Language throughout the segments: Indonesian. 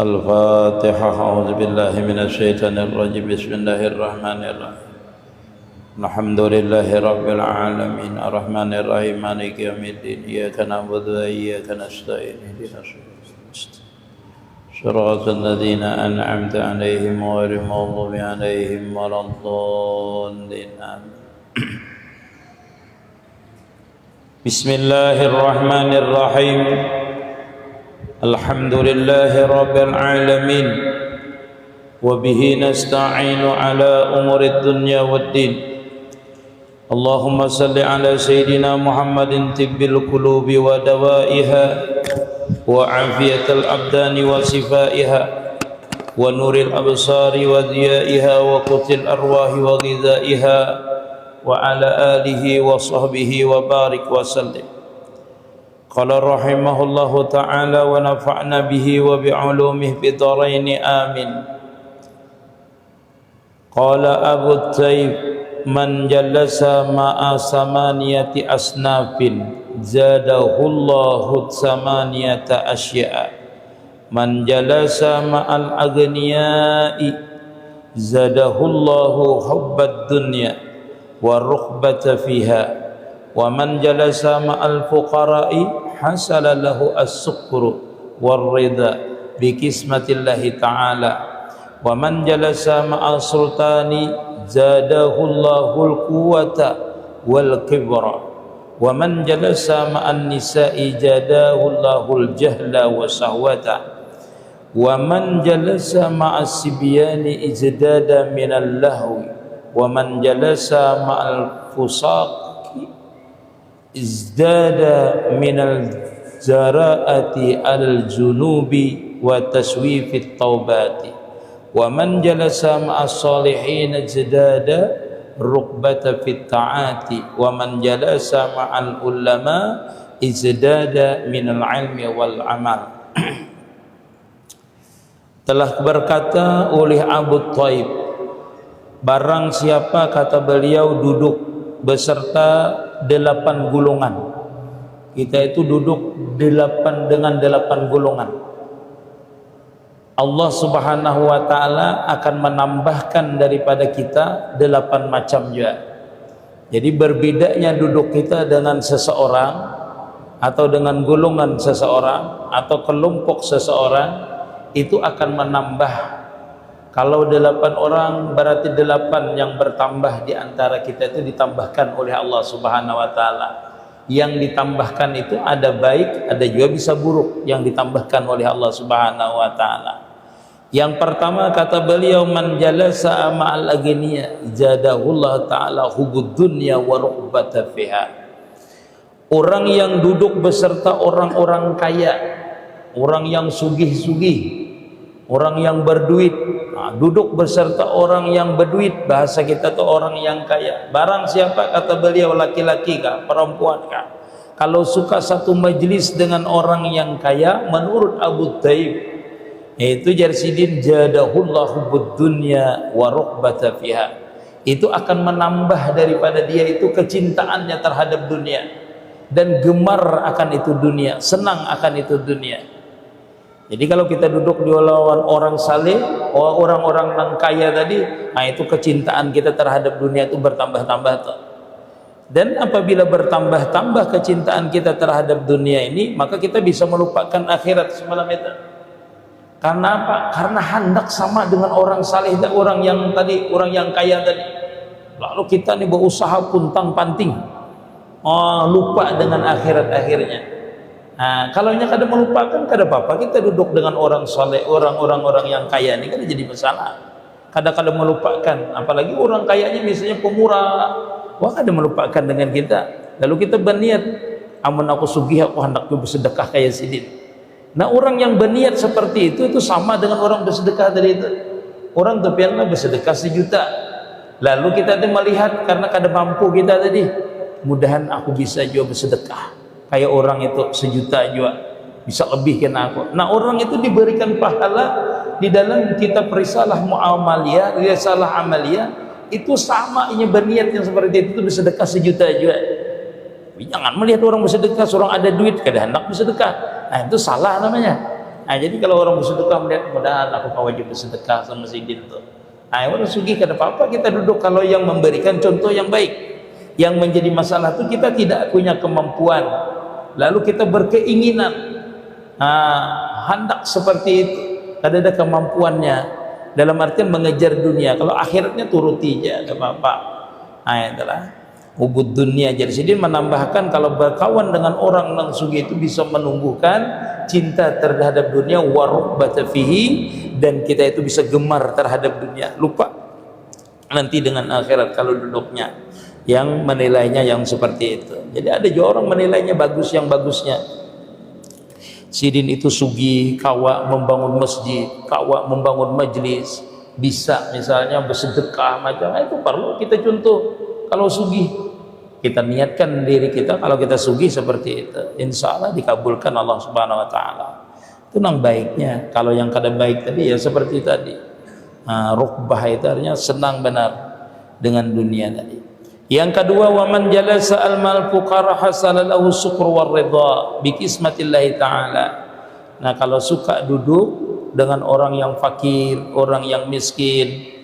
الفاتحة. أعوذ بالله من الشيطان الرجيم. بسم الله الرحمن الرحيم. الحمد لله رب العالمين الرحمن الرحيم مالك يوم الدين. إياك نعبد وإياك نستعين. اهدنا صراط الذين أنعمت عليهم غير المغضوب عليهم ولا الضالين. آمين. بسم الله الرحمن الرحيم. الحمد لله رب العالمين وبه نستعين على أمور الدنيا والدين. اللهم صل على سيدنا محمد طب القلوب ودوائها وعافية الأبدان وشفائها ونور الأبصار وضيائها وقوت الأرواح وغذائها وعلى آله وصحبه وبارك وسلم. قال رحمه الله تعالى ونفعنا به وبعلومه في الدارين آمين. قال أبو الطيب من جلس مع ثمانية أصناف زاده الله ثمانية أشياء. من جلس مع الأغنياء زاده الله حب الدنيا والرغبة فيها. ومن جلس مع الفقراء حصل له السكر والرضا بقسمة الله تعالى. ومن جلس مع السلطان زاده الله القوة والكبر. ومن جلس مع النساء زاده الله الجهل والشهوة. ومن جلس مع الصبيان ازداد من اللهو. ومن جلس مع الفساق ازداد من الجراءة على الذنوب وتسويف التوبات. ومن جلس مع الصالحين ازداد الرغبة في الطاعات. ومن جلس مع العلماء ازداد من العلم والعمل. Telah berkata oleh Abu Thaib, barang siapa, kata beliau, duduk beserta 8 golongan. Kita itu duduk dengan 8 golongan. Allah Subhanahu wa taala akan menambahkan daripada kita 8 macam juga. Jadi berbedanya duduk kita dengan seseorang atau dengan golongan seseorang atau kelompok seseorang itu akan menambah. Kalau 8 orang berarti 8 yang bertambah di antara kita itu ditambahkan oleh Allah Subhanahu wa taala. Yang ditambahkan itu ada baik, ada juga bisa buruk yang ditambahkan oleh Allah Subhanahu wa taala. Yang pertama kata beliau, man jalasa ma'al aghniya zadahullah taala hubud dunya wa rughbata fiha. Orang yang duduk beserta orang-orang kaya, orang yang sugih-sugih, orang yang berduit. Nah, duduk beserta orang yang berduit, bahasa kita tuh orang yang kaya. Barang siapa, kata beliau, laki-laki kah, perempuan kah, kalau suka satu majlis dengan orang yang kaya, menurut Abu Thaib, yaitu Jarsidin, jadahullahu bud-dunya wa rughbata fiha. Itu akan menambah daripada dia itu kecintaannya terhadap dunia dan gemar akan itu dunia, senang akan itu dunia. Jadi kalau kita duduk di lawan orang saleh, orang-orang yang kaya tadi, nah itu kecintaan kita terhadap dunia itu bertambah-tambah tuh. Dan apabila bertambah-tambah kecintaan kita terhadap dunia ini, maka kita bisa melupakan akhirat semalam itu. Karena apa? Karena hendak sama dengan orang saleh dan orang yang tadi, orang yang kaya tadi. Lalu kita nih berusaha puntang-panting, lupa dengan akhirat akhirnya. Nah, kalau kada melupakan, kada apa-apa kita duduk dengan orang soleh, orang yang kaya ini kan jadi masalah. Kadang-kadang melupakan, apalagi orang kayanya misalnya pemurah, wah kada melupakan dengan kita. Lalu kita berniat, amun aku sugih, aku hendak bersedekah kayak sidin. Nah, orang yang berniat seperti itu sama dengan orang bersedekah tadi itu. Orang tepianlah bersedekah 1 juta. Lalu kita melihat karena kada mampu kita tadi, mudahan aku bisa juga bersedekah kayak orang itu 1 juta juga, bisa lebih kena aku. Nah, orang itu diberikan pahala di dalam kitab risalah muamaliyah, risalah amaliyah, itu sama ini berniat yang seperti itu bersedekah 1 juta juga. Jangan melihat orang bersedekah, seorang ada duit kada hendak bersedekah. Nah, itu salah namanya. Nah, jadi kalau orang bersedekah melihat mudahan aku wajib bersedekah sama Sidin tuh. Nah, orang sugih kada apa-apa kita duduk kalau yang memberikan contoh yang baik. Yang menjadi masalah itu kita tidak punya kemampuan, lalu kita berkeinginan hendak seperti itu, kada ada kemampuannya dalam artian mengejar dunia. Kalau akhiratnya turuti aja, tidak apa-apa. Nah, itulah ubud dunia. Jadi sini menambahkan kalau berkawan dengan orang yang sugih itu bisa menumbuhkan cinta terhadap dunia, warubbata fihi, dan kita itu bisa gemar terhadap dunia, lupa nanti dengan akhirat kalau duduknya yang menilainya yang seperti itu. Jadi ada juga orang menilainya bagus, yang bagusnya Sidin itu sugih, kawa membangun masjid, kawa membangun majlis, bisa misalnya bersedekah macam itu perlu kita contoh. Kalau sugih kita niatkan diri kita, kalau kita sugih seperti itu insya Allah dikabulkan Allah subhanahu wa ta'ala. Itu nang baiknya. Kalau yang kada baik tadi ya seperti tadi, rukbah itu artinya senang benar dengan dunia tadi. Yang kedua, wa man jalasa al-mal fuqara hasala lahu syukr war ridha bi qismatillah taala. Nah, kalau suka duduk dengan orang yang fakir, orang yang miskin,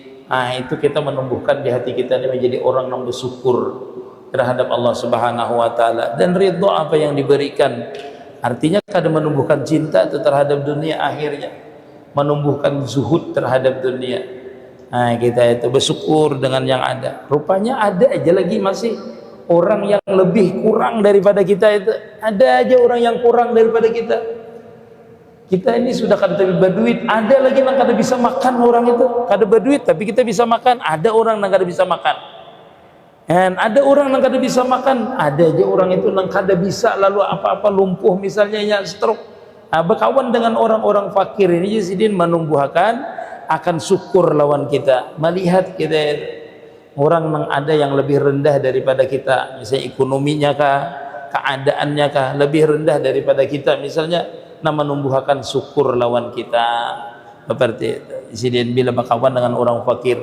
itu kita menumbuhkan di hati kita ini menjadi orang yang bersyukur terhadap Allah Subhanahu wa taala, dan ridha apa yang diberikan. Artinya kada menumbuhkan cinta itu terhadap dunia, akhirnya menumbuhkan zuhud terhadap dunia. Kita itu bersyukur dengan yang ada. Rupanya ada aja lagi masih orang yang lebih kurang daripada kita itu. Ada aja orang yang kurang daripada kita. Kita ini sudah kada berduit, ada lagi yang kada bisa makan orang itu. Kada berduit tapi kita bisa makan. Ada orang yang kada bisa makan. Dan ada orang yang kada bisa makan. Ada aja orang itu yang kada bisa, lalu apa-apa lumpuh misalnya ya stroke. Berkawan dengan orang-orang fakir ini jadi menumbuhkan akan syukur lawan kita, melihat kita orang yang ada yang lebih rendah daripada kita, misalnya ekonominya kah, keadaannya kah lebih rendah daripada kita misalnya, menumbuhkan syukur lawan kita seperti itu. Jadi bila berkawan dengan orang fakir,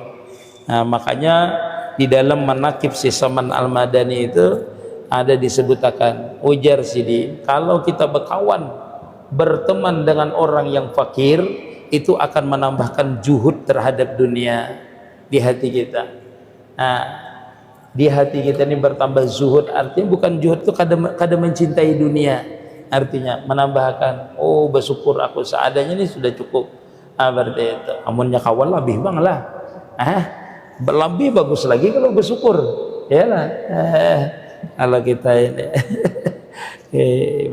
makanya di dalam manakib si Saman Al-Madani itu ada disebutkan, ujar Sidi, kalau kita berkawan berteman dengan orang yang fakir itu akan menambahkan juhud terhadap dunia di hati kita. Di hati kita ini bertambah zuhud, artinya bukan juhud itu kada mencintai dunia, artinya menambahkan, oh bersyukur aku seadanya ini sudah cukup. Berarti itu amunnya kawan lebih bang lah, lebih bagus lagi kalau bersyukur ya lah. Kalau kita ini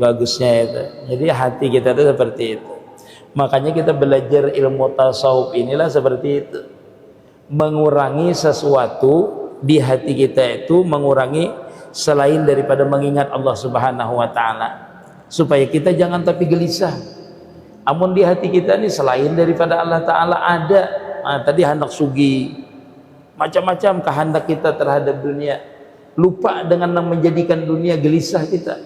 bagusnya itu, jadi hati kita itu seperti itu. Makanya kita belajar ilmu tasawuf inilah seperti itu, mengurangi sesuatu di hati kita itu, mengurangi selain daripada mengingat Allah Subhanahu wa ta'ala, supaya kita jangan tapi gelisah. Amun di hati kita ini selain daripada Allah ta'ala ada, tadi hendak sugi, macam-macam kehendak kita terhadap dunia, lupa dengan menjadikan dunia gelisah kita.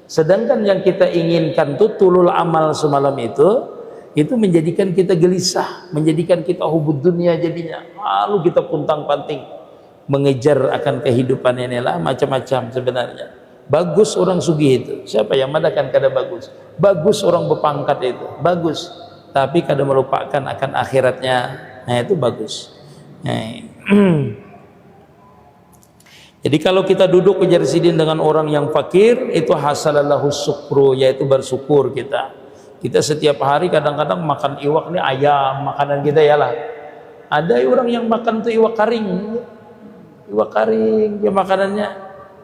Sedangkan yang kita inginkan tuh tulul amal semalam itu menjadikan kita gelisah, menjadikan kita hubud dunia jadinya. Lalu kita puntang-panting mengejar akan kehidupan inilah macam-macam sebenarnya. Bagus orang sugih itu. Siapa yang madakan kada bagus? Bagus orang berpangkat itu, bagus. Tapi kada melupakan akan akhiratnya. Nah, itu bagus. Jadi kalau kita duduk ujar Sidin dengan orang yang fakir, itu hasalallahu syukru, yaitu bersyukur kita. Kita setiap hari kadang-kadang makan iwak nih, ayam makanan kita ya lah. Ada orang yang makan tuh iwak karing, ya makanannya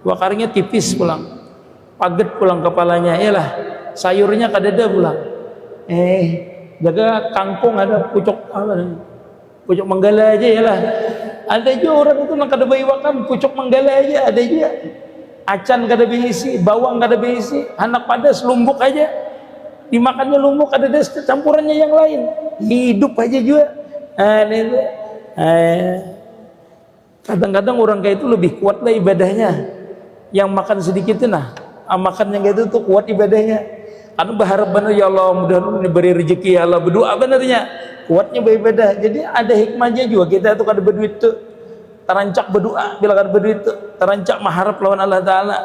iwak karingnya tipis pulang, paget pulang kepalanya, ya lah. Sayurnya kadada pulang. Jaga kangkung ada pucuk menggala aja ya lah. Ada aja orang itu yang kada iwakan pucuk menggala aja, ada aja. Acan kada berisi, bawang kada berisi, anak padas lumbuk aja. Dimakannya lumbuk, ada campurannya yang lain, hidup aja juga. Kadang-kadang orang kayak itu lebih kuat lah ibadahnya, yang makan sedikit itu makan yang kayak itu tuh kuat ibadahnya. Karena berharap benar, ya Allah mudah-mudahan beri rezeki, ya Allah, berdoa benarnya kuatnya beribadah. Jadi ada hikmahnya juga, kita tuh kada berduit tuh terancak berdoa, bila kada berduit tuh terancak mengharap lawan Allah Ta'ala.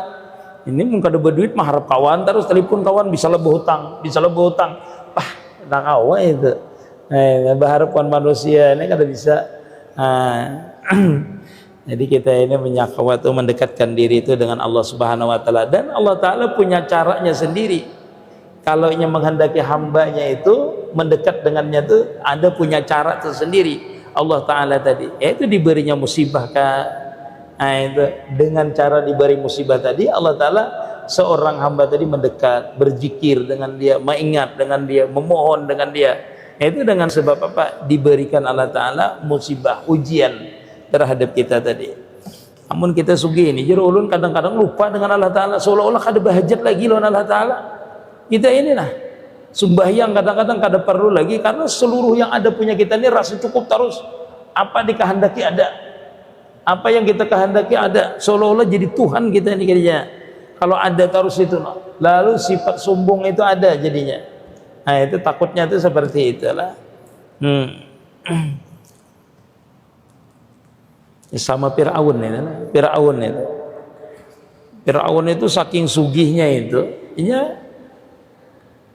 Ini mungkin kada berduit mengharap kawan terus telepon kawan, bisa lebih hutang, nak awak itu berharapan manusia ini kada bisa. Jadi kita ini menyakawa itu mendekatkan diri itu dengan Allah Subhanahu wa taala, dan Allah taala punya caranya sendiri. Kalau ia menghendaki hambanya itu mendekat dengannya itu ada punya cara tersendiri. Allah taala tadi yaitu diberinya musibah itu dengan cara diberi musibah tadi Allah taala seorang hamba tadi mendekat, berzikir dengan dia, mengingat dengan dia, memohon dengan dia. Itu dengan sebab apa? Diberikan Allah taala musibah, ujian terhadap kita tadi. Namun kita sugi ini jadi ulun kadang-kadang lupa dengan Allah taala, seolah-olah kada bahajat lagi lawan Allah taala. Kita ini lah sembahyang kadang-kadang kada perlu lagi, karena seluruh yang ada punya kita ini rasa cukup terus. Apa dikehendaki ada, apa yang kita kehendaki ada, seolah-olah jadi Tuhan kita ini kerja. Kalau ada terus itu, lalu sifat sombong itu ada jadinya. Nah itu takutnya itu seperti itulah. Sama Fir'aun itu. Fir'aun itu saking sugihnya itu,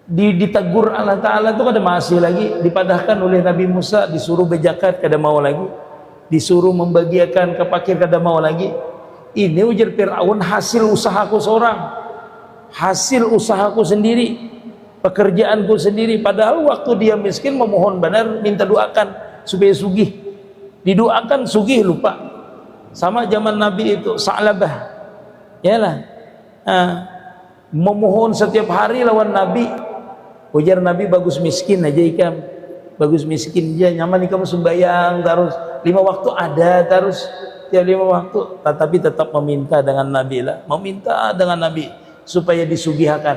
ditegur Allah Ta'ala itu kada masih lagi, dipadahkan oleh Nabi Musa, disuruh berzakat kada mau lagi, disuruh membagiakan ke fakir kada mau lagi. Ini ujar Fir'aun hasil usahaku seorang, hasil usahaku sendiri, pekerjaanku sendiri. Padahal waktu dia miskin memohon benar, minta doakan supaya sugih, didoakan sugih lupa. Sama zaman Nabi itu Sa'labah, yalah, memohon setiap hari lawan Nabi. Ujar Nabi, bagus miskin aja ikam, bagus miskin aja, nyaman ikam sembahyang terus 5 waktu ada terus tiap 5 waktu, tetapi tetap meminta dengan Nabi lah, meminta dengan Nabi supaya disugihkan.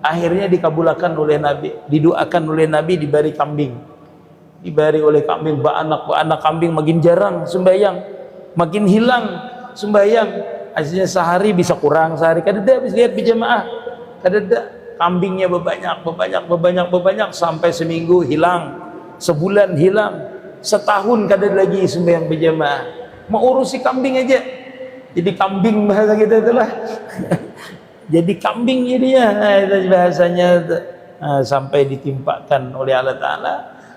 Akhirnya dikabulkan oleh Nabi, didoakan oleh Nabi, diberi kambing, diberi oleh kambing, beranak kambing, makin jarang sembahyang, makin hilang sembahyang. Hasilnya sehari bisa kurang, sehari kadada habis lihat berjamaah, kadada kambingnya berbanyak sampai seminggu hilang, sebulan hilang, setahun kadada lagi sembahyang berjamaah. Mau urusi kambing aja jadi kambing, bahasa kita itulah. Jadi kambing jadinya, itu bahasanya sampai ditimpakan oleh Allah Ta'ala,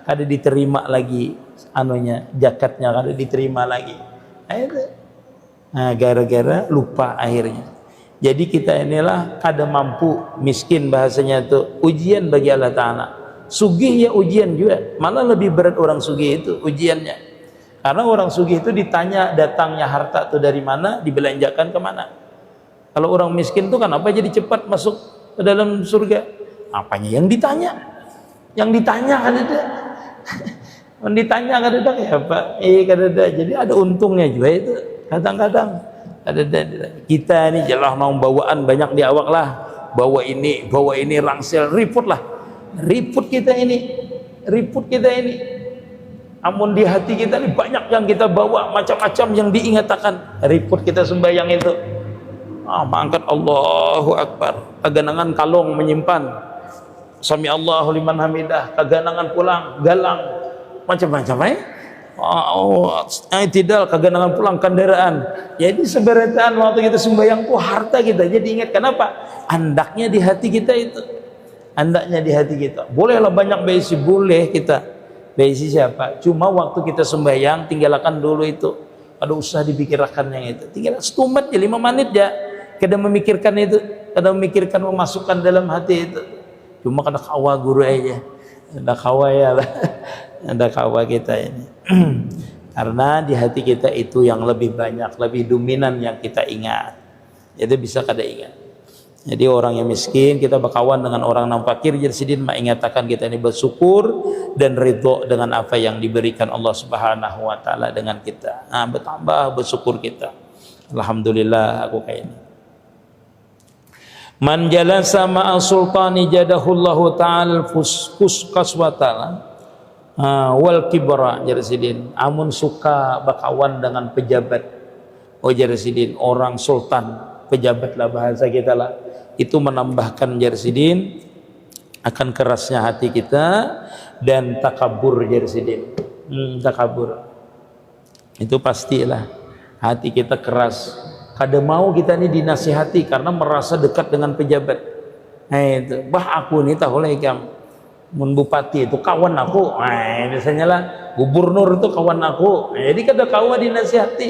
kada diterima lagi anunya, zakatnya kada diterima lagi. Gara-gara lupa akhirnya. Jadi kita inilah kada mampu, miskin bahasanya itu ujian bagi Allah Ta'ala. Sugih ya ujian juga, malah lebih berat orang sugih itu ujiannya. Karena orang sugih itu ditanya datangnya harta itu dari mana, dibelanjakan kemana. Kalau orang miskin itu kan apa jadi cepat masuk ke dalam surga? Apanya yang ditanya? Yang ditanya kan ada. Yang ditanya kan ada ya Pak. Kan ada. Jadi ada untungnya juga itu. Kadang-kadang ada kita ini jelas mau bawaan banyak di awak lah. Bawa ini rangsel, ribut lah. Ribut kita ini. Amun di hati kita ini banyak yang kita bawa, macam-macam yang diingatkan. Ribut kita sembahyang itu. Mangkat Allahu Akbar, keganangan kalong menyimpan Sami Allahu liman hamidah, keganangan pulang galang macam-macam tidak keganangan pulang kendaraan. Jadi seberetan waktu kita sembahyang tuh harta kita jadi ingat. Kenapa? Andaknya di hati kita itu, andaknya di hati kita. Bolehlah banyak beisi, boleh kita beisi siapa, cuma waktu kita sembahyang tinggalkan dulu itu, ada usah dipikirkan yang itu, tinggal setumat ya 5 menit ya. Kada memikirkan itu, kada memikirkan memasukkan dalam hati itu. Cuma kada kawa guru aja, ada kawa ya lah, ada kawa kita ini. Karena di hati kita itu yang lebih banyak, lebih dominan yang kita ingat. Jadi bisa kada ingat. Jadi orang yang miskin kita berkawan dengan orang yang fakir, jadi sidin mengatakan kita ini bersyukur dan ridho dengan apa yang diberikan Allah Subhanahu wa taala dengan kita. Bertambah bersyukur kita. Alhamdulillah aku kayak ini. Man jalasa ma'a sultani jadahullahu ta'ala fuskus wa ta'ala wal kibra jarsidin. Amun suka bakawan dengan pejabat, jarsidin orang sultan, pejabat lah bahasa kita lah, itu menambahkan jarsidin akan kerasnya hati kita dan takabur jarsidin. Takabur itu pastilah hati kita keras. Kada mau kita ini dinasihati karena merasa dekat dengan pejabat. Itu bah aku ni tahu lah ikam. mun bupati itu kawan aku, nah biasanya lah gubernur itu kawan aku, nah, jadi kada kawan dinasihati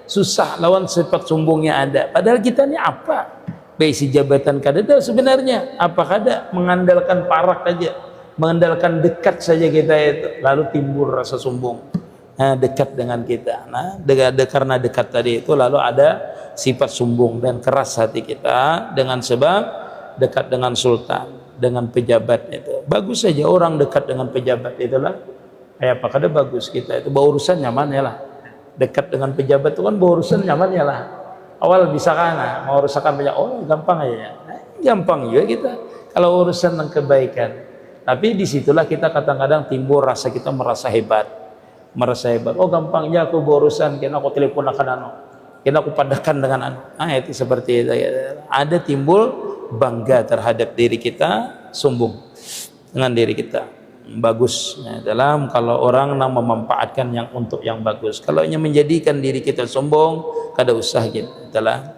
susah lawan sifat sombongnya ada, padahal kita ini apa besi jabatan kada ada sebenarnya, apa kada mengandalkan parak aja, mengandalkan dekat saja kita itu, lalu timbul rasa sombong. Nah, dekat dengan kita, nah karena dekat tadi itu lalu ada sifat sombong dan keras hati kita dengan sebab dekat dengan sultan, dengan pejabat itu. Bagus saja orang dekat dengan pejabat itulah kayak apa kada bagus, kita itu bawa urusan nyaman ya lah, dekat dengan pejabat itu kan bawa urusan nyaman ya lah. Awal bisa kan mau urusan banyak, oh gampang aja ya. Nah, gampang juga kita kalau urusan tentang kebaikan, tapi disitulah kita kadang-kadang timbul rasa kita merasa hebat, oh gampangnya aku bawa urusan, kena aku telepon akan kena aku padakan dengan itu seperti itu ya. Ada timbul bangga terhadap diri kita, sombong dengan diri kita. Bagus ya, dalam kalau orang memanfaatkan yang untuk yang bagus, kalau hanya menjadikan diri kita sombong kada usah gitu itulah.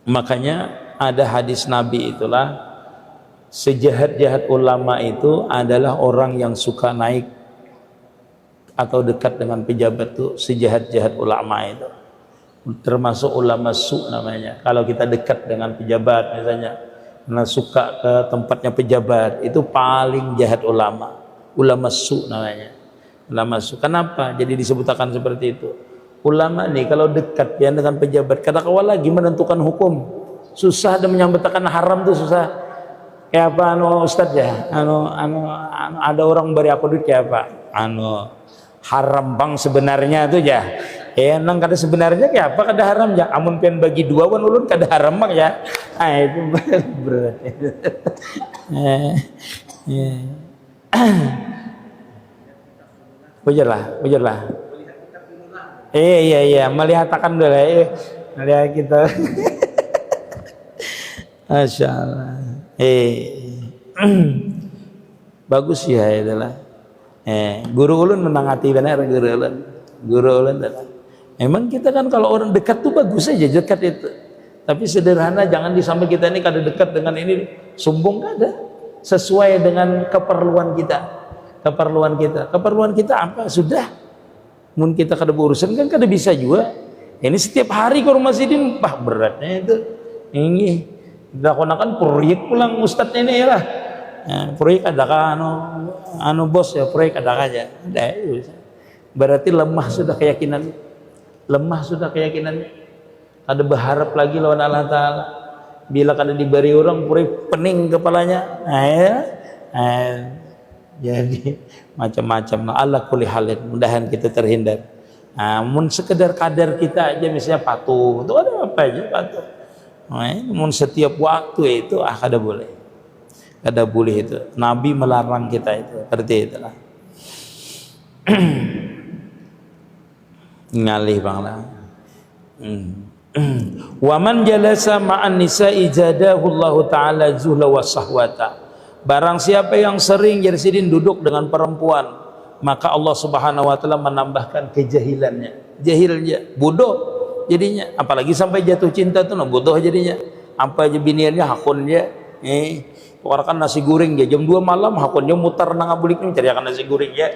Makanya ada hadis Nabi itulah, sejahat-jahat ulama itu adalah orang yang suka naik atau dekat dengan pejabat itu, sejahat-jahat ulama itu termasuk ulama su namanya. Kalau kita dekat dengan pejabat misalnya, karena suka ke tempatnya pejabat, itu paling jahat ulama su namanya, ulama su. Kenapa jadi disebutkan seperti itu? Ulama nih kalau dekat ya dengan pejabat, kadang kala lagi menentukan hukum susah, dan menyambutkan haram tuh susah. Kayak apa Ustaz ya, ada orang beri aku duit kayak apa, haram bang sebenarnya tuh ya. Nang kada sebenarnya kayak apa kada haram ya, amun pian bagi dua wan ulun kada haram bang ya. Itu berat. Bujurlah. Iya, melihatkan dulu melihat kita. Masya Allah. Bagus ya itulah. Guru ulun menangati benar, guru ulun adalah. Memang kita kan kalau orang dekat tuh bagus saja dekat itu. Tapi sederhana, jangan disampai kita ini kada dekat dengan ini sombong kada. Sesuai dengan keperluan kita. Keperluan kita apa? Sudah. Mun kita kada berurusan kan kada bisa juga. Ini setiap hari ke rumah sidin, beratnya itu. Ini dilakukan proyek pulang ustadznya ini ya lah. Proyek ada kan bos ya, proyek ada aja. Berarti lemah sudah keyakinannya, ada berharap lagi lawan Allah Ta'ala. Bila kada diberi orang proyek pening kepalanya, jadi macam-macam. Allah kulli halin, mudahan kita terhindar. Mun sekedar kadar kita aja misalnya patuh, itu ada apa aja patuh. Mun setiap waktu itu kada boleh itu. Nabi melarang kita itu, seperti itulah. Ngalih banglah. Wa man jalasa ma'an nisa'i jadahu Allah taala zuhla wa sahwata. Barang siapa yang sering jersidin duduk dengan perempuan, maka Allah Subhanahu wa taala menambahkan kejahilannya. Jahilnya, bodoh jadinya. Apalagi sampai jatuh cinta tuh bodoh jadinya. Apa aja biniannya hakunnya. Kan nasi goreng ya jam 2 malam hakunnya mutar nang abulik cari akan nasi goreng ya.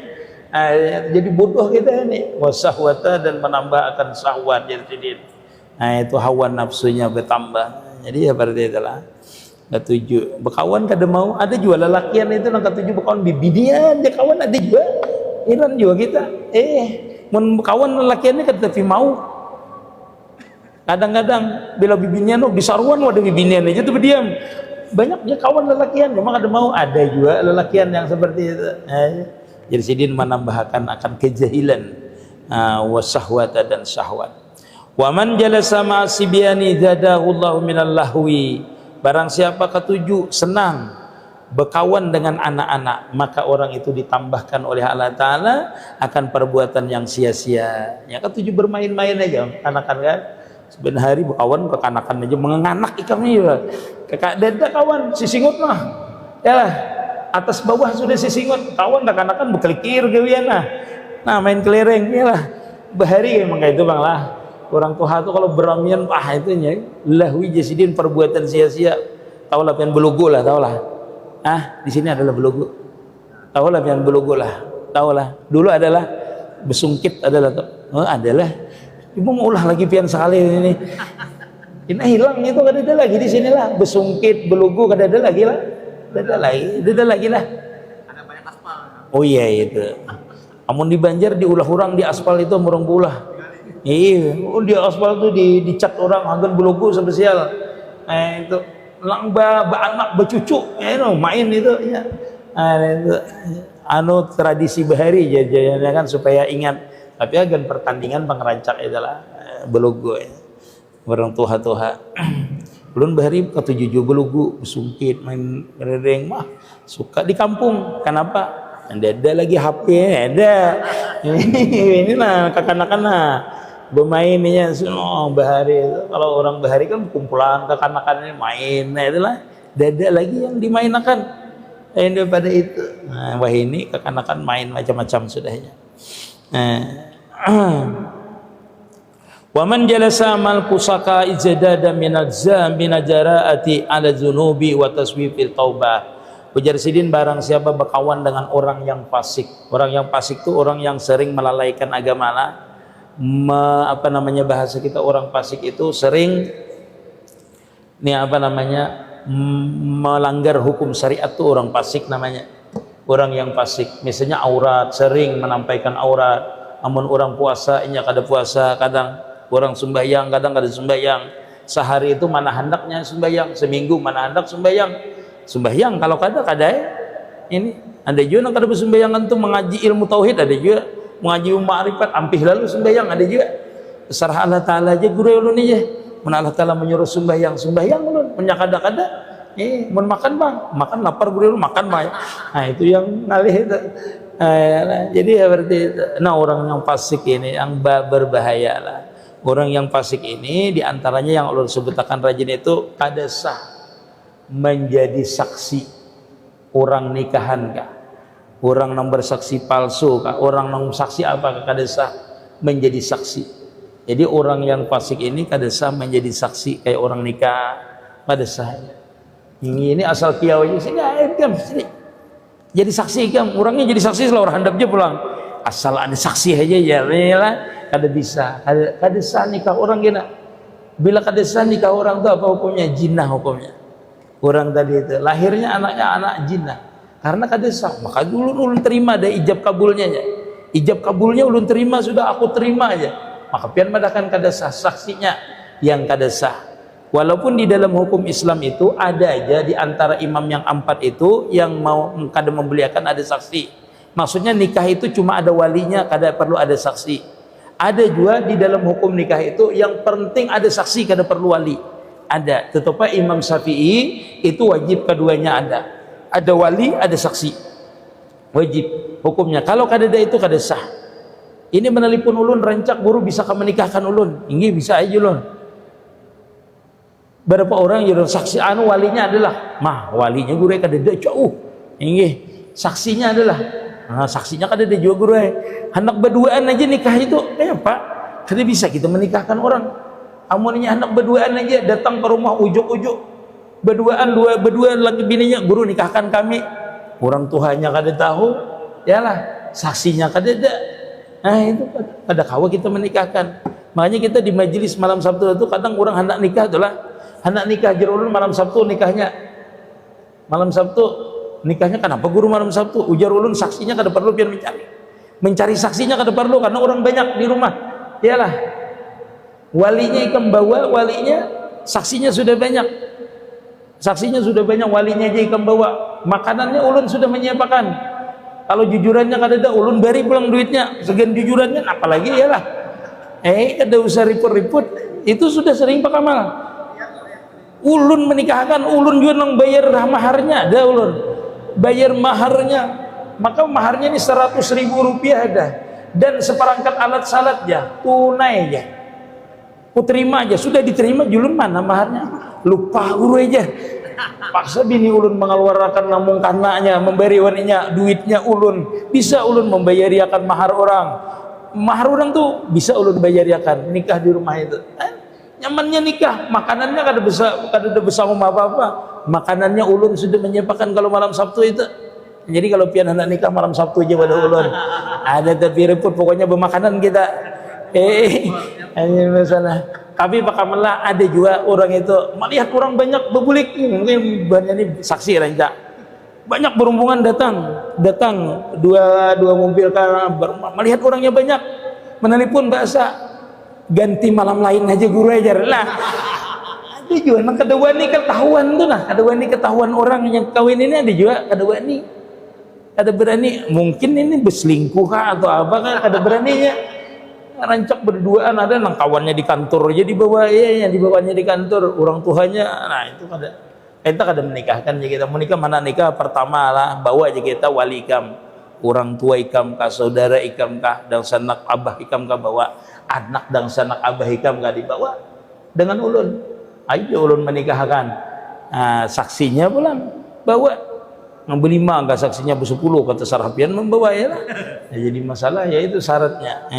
Jadi bodoh kita ini, wasahwata, dan menambah akan syahwat jadi. Itu hawa nafsunya bertambah. Jadi ya berarti itulah. Ketujuh, berkawan kada mau, ada juga lelakian itu nang ketujuh berkawan bibinian dia kawan ada juga. Iran juga kita. Mun berkawan lelakiannya kada tapi mau. Kadang-kadang bila bibinian disarwan wadah bibinian aja tuh berdiam. Banyaknya kawan lelakian memang ada mau, ada juga lelakian yang seperti itu. Jadi sidin menambahkan akan kejahilan, wasahwata dan syahwat. Wa man jalasa ma'asibyani zadahu Allahu minal lahwi. Barang siapa ketujuh senang berkawan dengan anak-anak, maka orang itu ditambahkan oleh Allah Ta'ala akan perbuatan yang sia-sia. Yang ketujuh bermain-main aja anak-anak kan. Sebenarnya hari berkawan kekanakan aja menganak ikamnya juga. Kakak dada kawan sisingut mah. Yalah. Atas bawah sudah sisingut, kawan kekanakan berkelikir gawian nah. Main kelereng yalah. Bahari emang kayak itu bang lah. Orang tua tuh kalau beramian itunya lahwi jasidin perbuatan sia-sia. Tahu lah pengen belugu lah, tahu lah. Di sini adalah belugu. Tahu lah yang belugu lah. Tahu lah. Dulu adalah besungkit adalah. Adalah. Ibu mau ulah lagi pian sekali ini. Ini hilang itu kada ada lagi di sini lah. Besungkit, belugu kada ada lagi lah. Ada lagi lah. Ada banyak aspal. Oh iya itu. Amun di Banjar diulah orang di aspal itu murang bulah. Iya, di aspal tuh dicat orang agan belugu spesial. Itu lang anak bercucu, main itu ya. Itu tradisi bahari jadinya kan supaya ingat. Tapi agan pertandingan pangerancak itulah belugu ya. Orang tuha-tuha. Belum bahari ketujuh belugu, sungkit main rereng mah suka di kampung. Kenapa? Ada lagi HP, ada. Ini lah kekanak-kanak bermainnya semua bahari itu. Kalau orang bahari kan kumpulan kekanak-kanak ini main, itulah. Ada lagi yang dimainkan. Daripada itu. Wah ini kekanakan main macam-macam sudahnya. Wa man jalasa mal pusaka izdada minal zambi najaraati ala zunubi wa taswifil taubah. Ujar Sidin, barang siapa berkawan dengan orang yang fasik. Orang yang fasik itu orang yang sering melalaikan agama lah. Bahasa kita orang fasik itu sering melanggar hukum syariat itu orang fasik namanya. Orang yang fasik, misalnya aurat, sering menampaikan aurat. Amun orang puasa, inya kada puasa, kadang orang sembahyang, kadang kada sembahyang. Sehari itu mana hendaknya sembahyang, seminggu mana hendak sembahyang kalau kada ini ada juga yang kada bersembahyang itu mengaji ilmu tauhid, ada juga mengaji ilmu ma'rifat ampih lalu sembahyang, ada juga serah Allah Ta'ala aja guru ulun aja mun Allah Ta'ala menyuruh sembahyang ulun menyakada-kada mun makan bang makan lapar guru ulun makan bang itu yang ngalih itu jadi seperti itu. Nah orang yang fasik ini yang berbahaya lah. Orang yang fasik ini diantaranya yang ulun sebutkan rajin itu kada sah menjadi saksi orang nikahan kah, orang yang bersaksi palsu kah, orang yang saksi apa kada sah menjadi saksi. Jadi orang yang fasik ini kada sah menjadi saksi kayak orang nikah, kada sah. Ini asal kiau aja sini sini. Jadi saksi kan orangnya jadi saksi setelah orang handap aja pulang. Asal ada saksi aja ya lah kada bisa. Kada sah nikah orang gina. Bila kada sah nikah orang itu apa hukumnya? Jinah hukumnya. Orang tadi itu lahirnya anaknya anak jinah karena kada sah, maka dulu ulun terima deh ijab kabulnya aja. Ijab kabulnya ulun terima sudah, aku terima aja, maka pian madakan kada sah saksinya yang kada sah. Walaupun di dalam hukum Islam itu ada aja di antara imam yang 4 itu yang mau kada membeliakan ada saksi. Maksudnya nikah itu cuma ada walinya, kada perlu ada saksi. Ada juga di dalam hukum nikah itu yang penting ada saksi, kada perlu wali. Ada, tetapi Imam Syafi'i itu wajib keduanya ada wali, ada saksi, wajib hukumnya. Kalau kada ada itu kada sah. Ini menelpon ulun rancak guru bisa menikahkan ulun, ini bisa aja ulun. Berapa orang yang saksi walinya adalah walinya guru kada ada jauh, ini saksinya adalah saksinya kada ada juga guru hendak berduaan aja nikah itu pak kada bisa kita menikahkan orang. Amunnya anak berduaan aja datang ke rumah ujuk-ujuk berdua lagi bininya guru nikahkan kami, orang tuanya kada tahu yalah saksinya kada ada. Itu pada kawa kita menikahkan. Makanya kita di majelis malam Sabtu itu kadang orang hendak nikah itulah hendak nikah jerulun malam Sabtu nikahnya kenapa guru malam Sabtu ujar ulun saksinya kada perlu biar mencari saksinya kada perlu karena orang banyak di rumah yalah. Walinya ikam bawa, walinya saksinya sudah banyak, walinya aja ikam bawa, makanannya ulun sudah menyiapkan. Kalau jujurannya kada ada ulun bari pulang duitnya segan jujurannya apalagi yalah kada usah ribut-ribut itu sudah sering Pak Kamal ulun menikahkan ulun juga nang bayar maharnya ada ulun bayar maharnya, maka maharnya ini 100.000 rupiah ada dan seperangkat alat salat ya tunai aja. Ku terima aja, sudah diterima julun mana maharnya lupa guru aja paksa bini ulun mengeluarkan namung kanaknya memberi waninya duitnya ulun bisa ulun membayariakan mahar orang tuh bisa ulun bayariakan nikah di rumah itu nyamannya nikah makanannya kada ada bersama apa-apa makanannya ulun sudah menyiapkan kalau malam Sabtu itu. Jadi kalau pian hendak nikah malam Sabtu aja pada ulun. Ada tapi repot pokoknya bermakanan kita. Hanya masalah. Tapi bakalah ada juga orang itu melihat orang banyak berbulik, mungkin banyak ini saksi rancak. Banyak berombongan datang dua mobil karena melihat orangnya banyak, menelpon bahasa ganti malam lain aja guru ajar lah. Ada juga nak kedua ini ketahuan tuh nah, kedua ini ketahuan orang yang kawin ini ada juga kedua ini. Ada berani mungkin ini berselingkuh kah atau apa kan ada beraninya. Rancak berduaan ada nang kawannya di kantor aja dibawa ya dibawanya di kantor orang tuanya nah itu kada menikahkan aja kita menikah mana nikah pertama lah bawa aja kita wali ikam orang tua ikam kah saudara ikam kah dan sanak abah ikam kah bawa anak dan sanak abah ikam kah dibawa dengan ulun ayo ulun menikahkan saksinya pulang bawa ngambil 5 enggak saksinya ber-10 kata Sarapian membawa ya lah jadi masalah ya itu syaratnya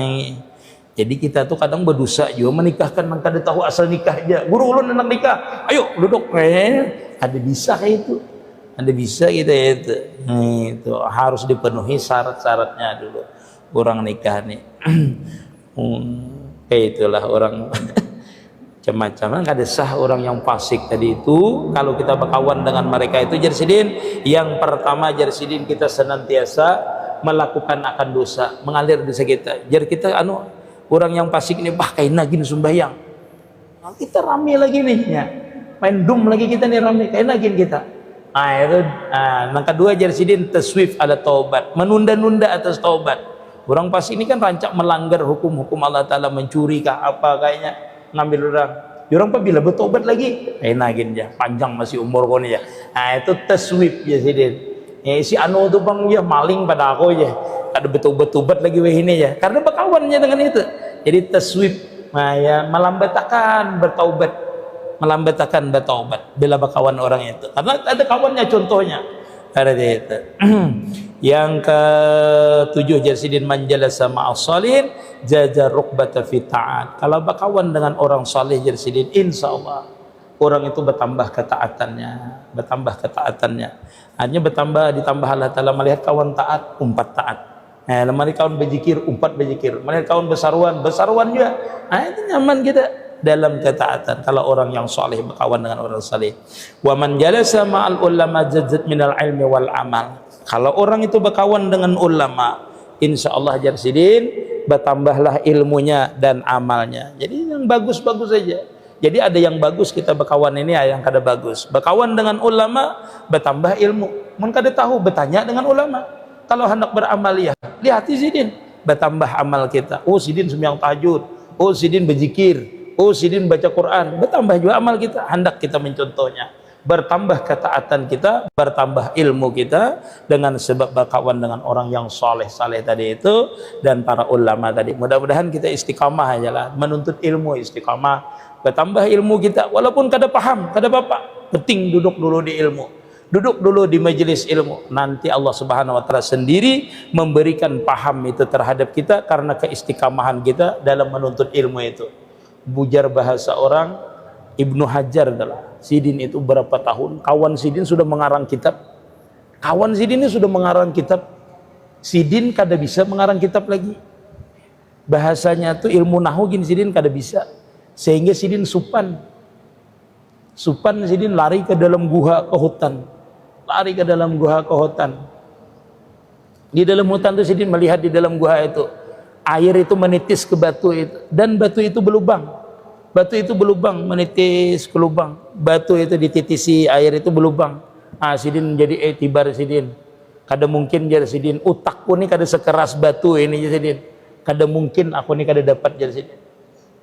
jadi kita tuh kadang berdosa juga menikahkan nang kada tahu asal nikah aja guru ulun anak nikah ayo duduk ada bisa kayak itu ada bisa gitu ya itu harus dipenuhi syarat-syaratnya dulu orang nikah nih kayak itulah orang macam-macam kada sah orang yang fasik tadi itu kalau kita berkawan dengan mereka itu Jarsidin yang pertama Jarsidin kita senantiasa melakukan akan dosa mengalir dosa kita jadi kita orang yang fasik ini kayak nagin sumbayang kita rame lagi nih ya main dum lagi kita nih rame kayak nagin kita yang kedua Jarsidin taswif ala taubat menunda-nunda atas taubat orang fasik ini kan rancak melanggar hukum-hukum Allah Ta'ala mencuri kah apa kayaknya ngambil orang bila bertobat lagi kayak nagin ya panjang masih umur kau nih ya itu taswif Jarsidin si tuh bang ya maling pada aku ya ada betul-betul lagi weh ini ya karena berkawannya dengan itu jadi taswib ya melambatkan bertaubat bila berkawan orang itu karena ada kawannya contohnya ada itu yang ketujuh Jarsidin manjala sama as-salihin jajar rukbata fi ta'at kalau berkawan dengan orang salih Jarsidin insyaallah orang itu bertambah ketaatannya hanya bertambah ditambah Allah Ta'ala melihat kawan taat umpat taat melihat kawan berzikir umpat berzikir melihat kawan bersaruan juga itu nyaman kita dalam ketaatan kalau orang yang saleh berkawan dengan orang saleh wa man jalasa ma'al ulama jazzat minal ilmi wal amal kalau orang itu berkawan dengan ulama insyaallah Jarsidin bertambahlah ilmunya dan amalnya jadi yang bagus-bagus saja jadi ada yang bagus kita berkawan ini yang kada bagus berkawan dengan ulama bertambah ilmu mun kada tahu bertanya dengan ulama kalau hendak beramal lihat Sidin bertambah amal kita Sidin sembahyang tahajud Sidin berzikir Sidin baca Quran bertambah juga amal kita hendak kita mencontohnya bertambah ketaatan kita bertambah ilmu kita dengan sebab berkawan dengan orang yang saleh tadi itu dan para ulama tadi mudah-mudahan kita istiqamah aja lah menuntut ilmu istiqamah bertambah ilmu kita walaupun kada paham kada apa-apa penting duduk dulu di ilmu duduk dulu di majelis ilmu nanti Allah Subhanahu wa taala sendiri memberikan paham itu terhadap kita karena keistiqamahan kita dalam menuntut ilmu itu bujar bahasa orang Ibnu Hajar adalah Sidin itu berapa tahun kawan Sidin sudah mengarang kitab Sidin kada bisa mengarang kitab lagi bahasanya tuh ilmu nahwu gin Sidin kada bisa sehingga Sidin supan Sidin lari ke dalam guha ke hutan di dalam hutan itu Sidin melihat di dalam guha itu air itu menitis ke batu itu dan batu itu berlubang menitis ke lubang batu itu dititisi air itu berlubang Sidin jadi etibar Sidin kada mungkin jadi Sidin utakku ni kada sekeras batu ini Sidin kada mungkin aku ni kada dapat jadi Sidin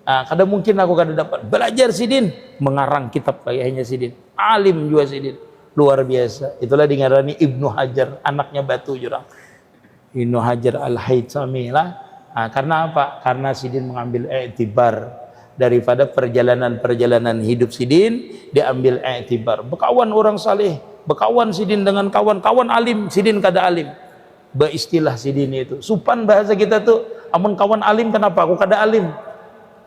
kada mungkin aku kada dapat belajar Sidin mengarang kitab kayaknya Sidin alim juga Sidin luar biasa itulah dingarani Ibnu Hajar anaknya batu jurang Ibnu Hajar al-Haytami lah karena apa karena Sidin mengambil etibar daripada perjalanan hidup Sidin diambil i'tibar berkawan orang saleh berkawan Sidin dengan kawan-kawan alim Sidin kada alim beristilah Sidin itu supan bahasa kita tuh amun kawan alim kenapa aku kada alim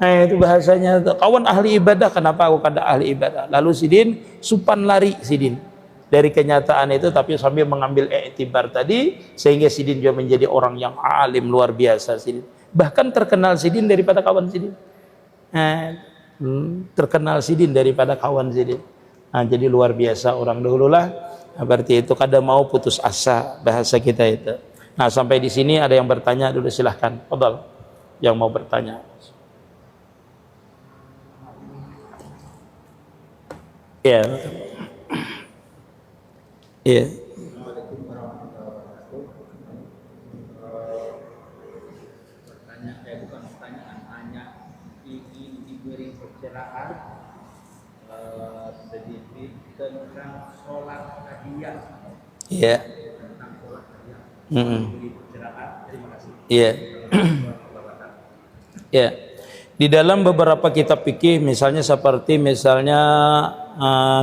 Itu bahasanya kawan ahli ibadah. Kenapa aku kada ahli ibadah? Lalu Sidin supan lari Sidin dari kenyataan itu, tapi sambil mengambil iktibar tadi, sehingga Sidin juga menjadi orang yang alim luar biasa Sidin. Bahkan terkenal Sidin daripada kawan Sidin. Terkenal Sidin daripada kawan Sidin. Jadi luar biasa orang dahulu lah. Berarti itu kada mau putus asa bahasa kita itu. Nah, sampai di sini ada yang bertanya dulu, silahkan. Fadhal yang mau bertanya. Ya. Iya. Bukan pertanyaan, hanya ingin diberi pencerahan sedikit tentang sholat hadiah. Iya. Tentang sholat hadiah. Diberi pencerahan. Terima kasih. Iya. Ya. Di dalam beberapa kitab fikih, misalnya seperti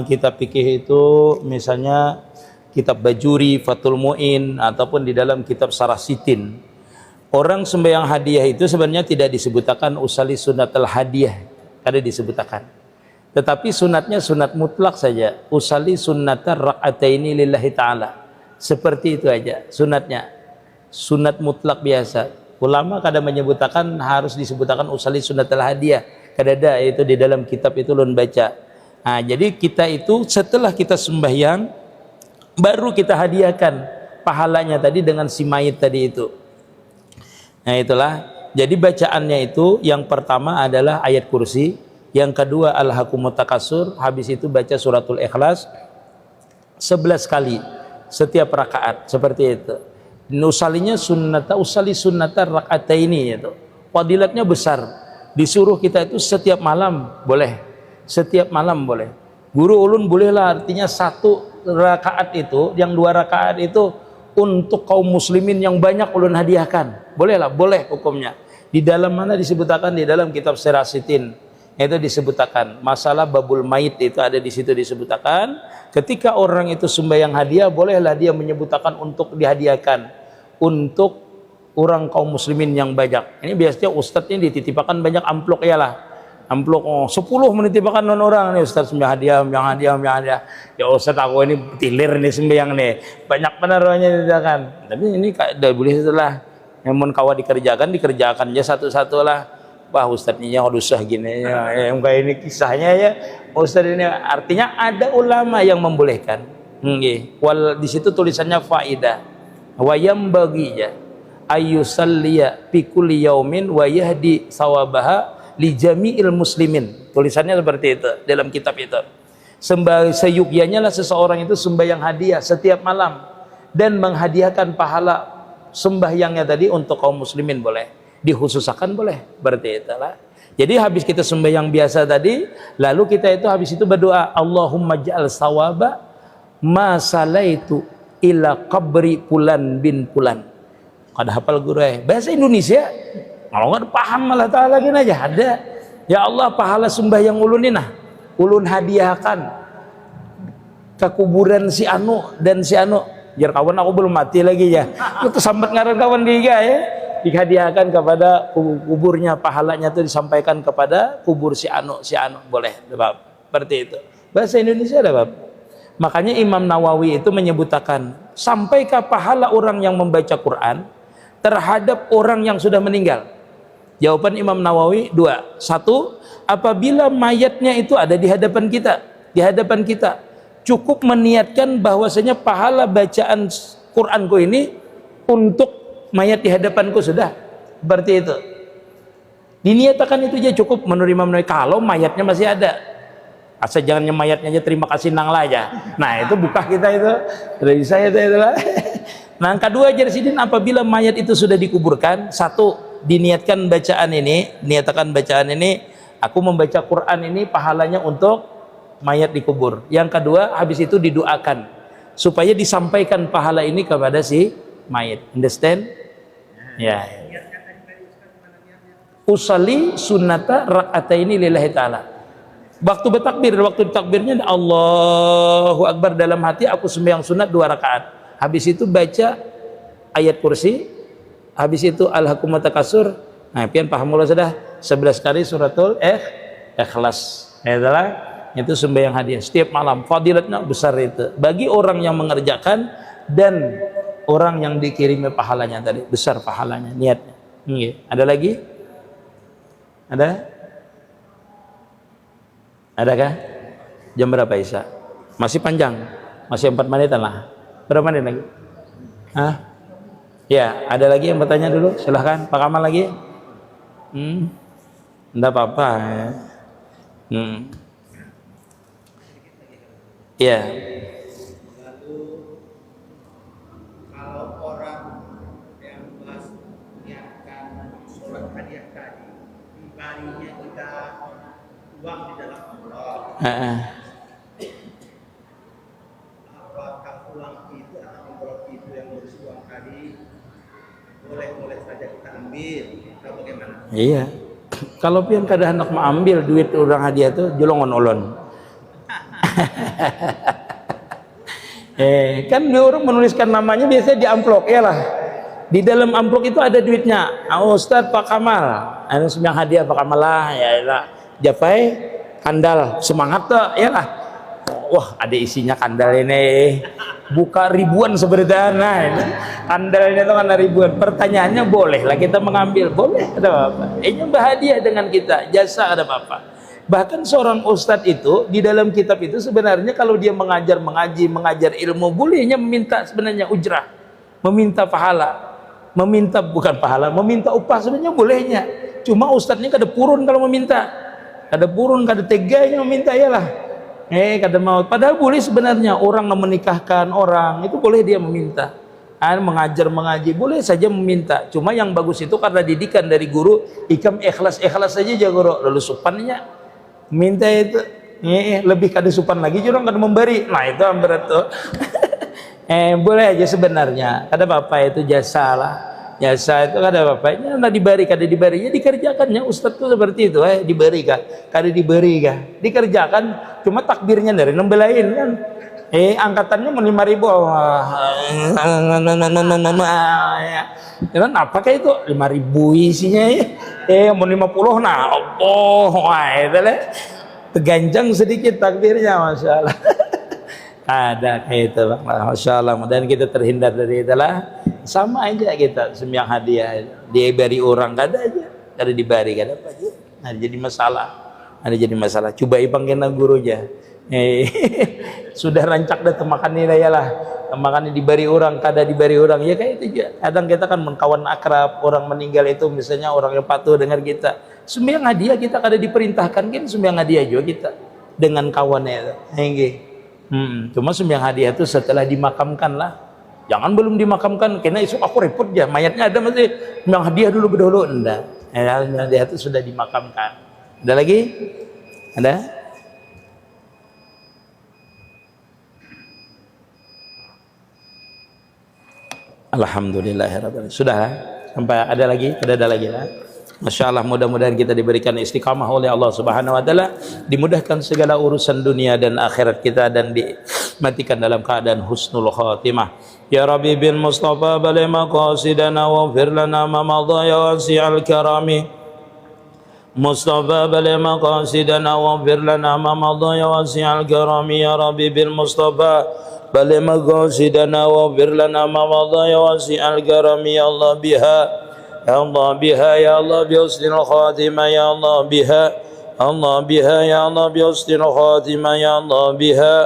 kitab fikih itu misalnya kitab Bajuri, Fathul Mu'in, ataupun di dalam kitab Sarah Sitin, orang sembahyang hadiah itu sebenarnya tidak disebutkan usali sunatul hadiah, kada disebutkan. Tetapi sunatnya sunat mutlak saja, usali sunnatar rak'ataini lillahi ta'ala. Seperti itu aja sunatnya, sunat mutlak biasa. Ulama kadang menyebutkan harus disebutkan usali sunnatul hadiah, kada ada itu di dalam kitab itu ulun baca. Jadi kita itu setelah kita sembahyang baru kita hadiahkan pahalanya tadi dengan si mayit tadi itu. Nah, itulah. Jadi bacaannya itu yang pertama adalah ayat kursi, yang kedua Alhaakumut Takasur, habis itu baca suratul Ikhlas 11 kali setiap rakaat, seperti itu. Usali sunnata rakaataini itu. Fadilatnya besar. Disuruh kita itu setiap malam boleh. Setiap malam boleh. Guru ulun bolehlah, artinya satu rakaat itu, yang 2 rakaat itu untuk kaum muslimin yang banyak ulun hadiahkan. Bolehlah, boleh hukumnya. Di dalam mana disebutkan? Di dalam kitab Sirasitin. Itu disebutkan masalah babul mayit, itu ada di situ disebutkan. Ketika orang itu sembahyang hadiah, bolehlah dia menyebutkan untuk dihadiahkan untuk orang kaum muslimin yang banyak. Ini biasanya ustadznya dititipkan banyak amplok ya lah. Amplok 10 menitipkan non orang nih, ustadz sembahyang hadiah. Ya ustadz aku ini tilir nih sembahyang nih. Banyak penaruhnya dititipkan. Tapi ini tidak boleh setelah namun kawan dikerjakan aja satu-satu lah. Wah ustadznya usah gini ya, kayak ini kisahnya ya ustadz ini, artinya ada ulama yang membolehkan. Wal di situ tulisannya faidah wa yambaghiya ayyusalliya fi kulli yaumin wa yahdi sawabaha li jami'il muslimin. Tulisannya seperti itu dalam kitab itu. Seyukyanya lah seseorang itu sembahyang hadiah setiap malam dan menghadiahkan pahala sembahyangnya tadi untuk kaum muslimin, boleh. Dikhususkan boleh, berarti itulah. Jadi habis kita sembahyang biasa tadi, lalu kita itu habis itu berdoa, Allahumma ja'al sawaba ma salaitu ila qabri pulan bin pulan. Kada hafal guru bahasa Indonesia. Kalau nggak paham malah ta'ala gini aja ada. Ya Allah, pahala sembahyang ulun ini ulun hadiahkan ke kuburan si anu dan si anu. Biar kawan aku belum mati lagi ya. Itu sambat ngaran kawan diga ya. Dihadiahkan kepada kuburnya, pahalanya itu disampaikan kepada kubur si anu boleh, Bapak. Seperti itu. Bahasa Indonesia ada, Bapak. Makanya Imam Nawawi itu menyebutkan sampai ke pahala orang yang membaca Quran terhadap orang yang sudah meninggal. Jawaban Imam Nawawi 2. 1, apabila mayatnya itu ada di hadapan kita, cukup meniatkan bahwasanya pahala bacaan Quranku ini untuk mayat di hadapanku sudah, seperti itu. Diniatakan itu aja cukup menurut Imam Nawawi. Kalau mayatnya masih ada, asal jangannya mayatnya aja terima kasih nang lah aja. Nah itu buka kita itu, dari saya itu lah. Nah kedua aja sidin, apabila mayat itu sudah dikuburkan, 1, diniatkan bacaan ini, aku membaca Quran ini pahalanya untuk mayat dikubur. Yang kedua, habis itu didoakan supaya disampaikan pahala ini kepada si mayit. Understand? Ya. Usali sunnata rak'ataini lillahi ta'ala. Waktu takbirnya Allahu Akbar, dalam hati aku sembahyang sunat 2 rakaat. Habis itu baca ayat kursi, habis itu Alhaakumut Takasur. Nah, pian paham mulai sudah. 11 kali suratul Ikhlas. Itu sembahyang hadiah setiap malam. Fadilatnya besar itu. Bagi orang yang mengerjakan dan orang yang dikirimi pahalanya tadi, besar pahalanya niatnya. Ada lagi? Ada? Adakah? Jam berapa Isya? Masih panjang. Masih 4 menitan lah. Berapa menit lagi? Hah? Ya, ada lagi yang bertanya dulu? Silahkan. Pak Kamal lagi? Enggak apa-apa ya. Ya. Lalu kalau orang yang niatkan sholat hadiah tadi, dibarinya kita uang di dalam amplop. Apakah uang itu atau amplop itu yang berisi uang tadi boleh saja kita ambil atau bagaimana? Iya. Kalau pian kada hendak mengambil duit orang hadiah itu jolongan ulun. Kan dia orang menuliskan namanya biasanya di amplop, ya lah. Di dalam amplop itu ada duitnya. Ustadz Pak Kamal, anu sembiang hadiah Pak Kamal lah, ya lah. Japai kandal semangat tuh, ya lah. Wah, ada isinya kandal ini. Buka ribuan sebenarnya. Nah, kandalnya itu kan ribuan. Pertanyaannya boleh lah kita mengambil, boleh, ada apa? Ini bahagia dengan kita, jasa ada apa? Bahkan seorang ustadz itu di dalam kitab itu sebenarnya kalau dia mengajar, mengaji, mengajar ilmu, bolehnya meminta sebenarnya ujrah, meminta pahala, meminta bukan pahala, meminta upah sebenarnya bolehnya. Cuma ustadznya kada purun kalau meminta, kada purun, kada teganya meminta, yalah. Kada mau. Padahal boleh sebenarnya orang menikahkan orang itu boleh dia meminta. Mengajar, mengaji boleh saja meminta. Cuma yang bagus itu karena didikan dari guru, ikam ikhlas saja jago, lalu supannya minta itu lebih kada supan lagi jurang kada memberi. Nah itu berat tuh. Boleh aja sebenarnya, kada apa-apa, itu jasa lah. Jasa itu kada apa-apa, nah diberi kada diberinya dikerjakannya. Ustadz tuh seperti itu, diberi kah kada diberi kah dikerjakan, cuma takbirnya dari nembelain kan. Angkatannya mau 5.000. Cuman apakah itu 5.000 isinya ya? Mau 50, nah wah itu lah. Teganjang sedikit takbirnya, masya Allah. Ada kayak itu, masya Allah. Dan kita terhindar dari itulah. Sama aja kita sembiang hadiah diberi orang kada aja, kada diberi kada apa aja. Nah, jadi masalah. Ada jadi masalah. Coba ipanggil guru aja. Sudah rancak dah temakan ini ya lah, temakan diberi orang kada diberi orang ya kayak itu aja. Kadang kita kan mengkawan akrab, orang meninggal itu misalnya orang yang patuh dengar kita sembiang hadiah, kita kada diperintahkan kan sembiang hadiah juga kita dengan kawannya itu. Cuma sembiang hadiah itu setelah dimakamkan lah, jangan belum dimakamkan kena esok aku repot ya, mayatnya ada masih sembiang hadiah dulu enggak. Hadiah itu sudah dimakamkan. Ada lagi? Ada? Alhamdulillahirrahmanirrahim. Sudah sampai ada lagi? Tidak ada lagi lah. Masya Allah, mudah-mudahan kita diberikan istiqamah oleh Allah Subhanahu Wa Taala, dimudahkan segala urusan dunia dan akhirat kita, dan dimatikan dalam keadaan husnul khatimah. Ya Rabbi bil Mustafa bali maqasidana wa fir lana ma madha ya wasi'al karami. Mustafa bali maqasidana wa fir lana ma madha ya wasi'al karami. Ya Rabbi bil Mustafa bali maqasidana wa fir lana ma madha ya wasi'al karami. Ya Allah biha, ya Allah biha, ya Allah bi husnil khatimah, ya Allah biha, Allah biha, ya Allah bi husnil khatimah, ya Allah biha,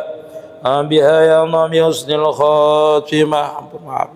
biha ya Allah bi husnil khatimah. Ampun maaf.